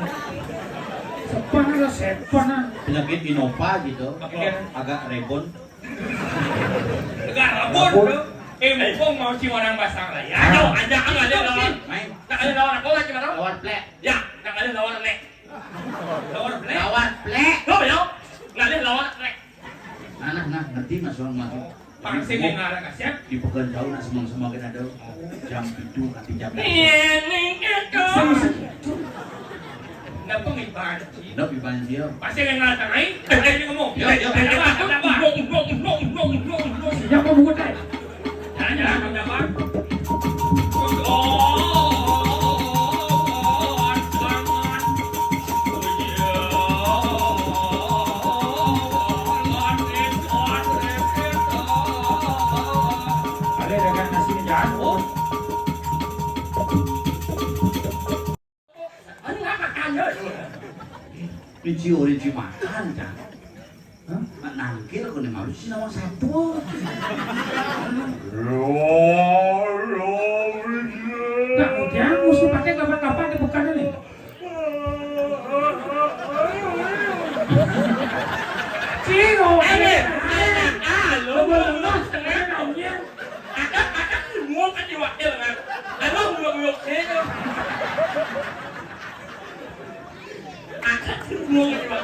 Sepan ada sepan. Penyakit Innova gitu, Apa? agak rebon. Agak rabun. Mumpung mau si orang pasang lah ya. Ayo ajak ada lawan. Main Nak ada lawan aku lagi mana? lawar plek. Ya, nak ada lawan lek. Lawar plek. Lawar plek. Kau ya? Nak ada lawan lek. Nah, ngerti mas orang masuk. Pangsing yang ngarang kasih. Di pekan jauh nah semang kan ada jam itu nanti jam Ini itu. Kenapa ngibahan sih? Nggak dibantu dia. Pasti yang ngarang lain. Ini ngomong. Yo. Yang mau buat ay. Jangan kamu dapat. Ada dengan nasi jatuh. Anh nggak makan ya? Rinci makan kan. Nangkil kok nih malu sih nama satu. Nah, kemudian mesti pakai kapan-kapan di bukan ini. Ciro, Muốn cái gì vậy là anh nó ngược thế cơ. Muốn cái gì vậy?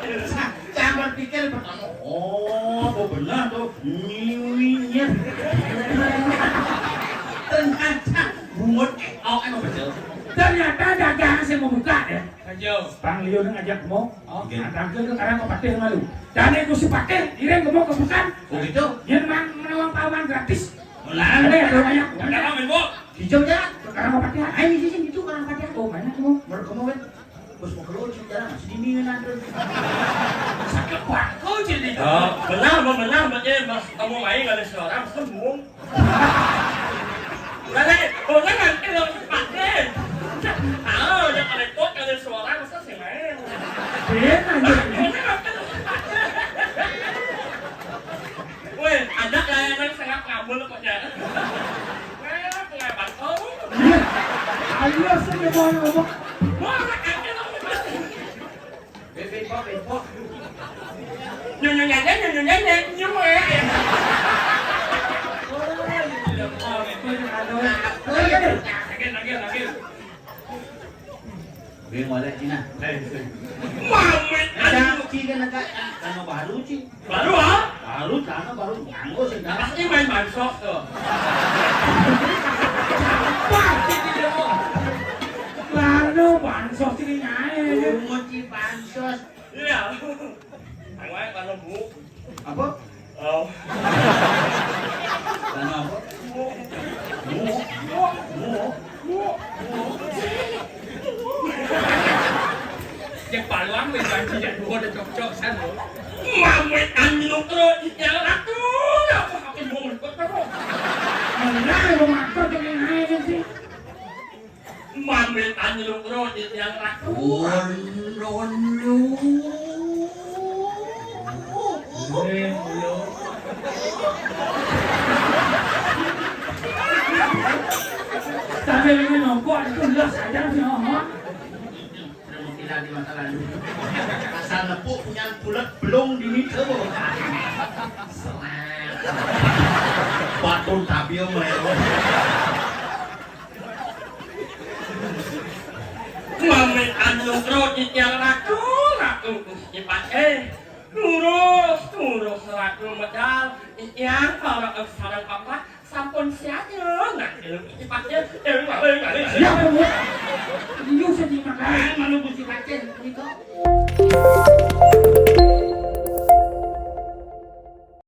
Jangan pikir pertama, oh benar tuh, nyiwinya. ternyata bungut mau betul. Ternyata dagangan saya mau buka ya. Ayo. Bang Leo ngajak mau, Oke. datang ke karang patih malu. Dan itu si patih, dia mau ke bukan. Oh gitu. Dia menawang paman gratis. Melarang Ada yang banyak. Kenapa main bo? hijau jalan. Karang patih. Ayo di sini itu karang patih. Oh banyak mau. Baru kamu kan. Bos mau keluar di jalan masih dingin nanti. Sakit bangkau jadi. Benar, kamu main nggak ada suara, sembung. Lagi, jangan kalau pakai. Tahu, jangan repot nggak ada suara, masa sih main. Dia aja. Weh, ada layanan sangat ngabul pokoknya. Weh, pengen bangkau. Ayo saya mau ngomong. Bebo. Nyanyi. Lagi. Bebo ada Cina. Mamet, Ada Cina kan tanah baru sih. baru ah? Baru tanah baru nganggo sih. Pasti main bansos tuh. Lalu bansos ini nyai. Mochi bansos. Iya. Angwai kalau bu. Apa? Oh. Tanah apa? Yang paluang main banci dan dua ada cocok san lo. Mamet anjing terus yang ratu. Apa hakin bu mereka terus. Mana yang makan ini nyai sih? Mamet anjing terus yang ratu. Tapi ini nongkok itu jelas aja sih. Tidak di masa lalu. Asal nepuk punya bulat belum dinike bawa. Batu tabio melero. Mamet anjing terus yang ratu. Dipakai. Turus ratu medal. Yang kalau sarang apa sampun sianya. Nah, dipakai. Siapa bu? Dia sedih makan. Malu busi pacen itu.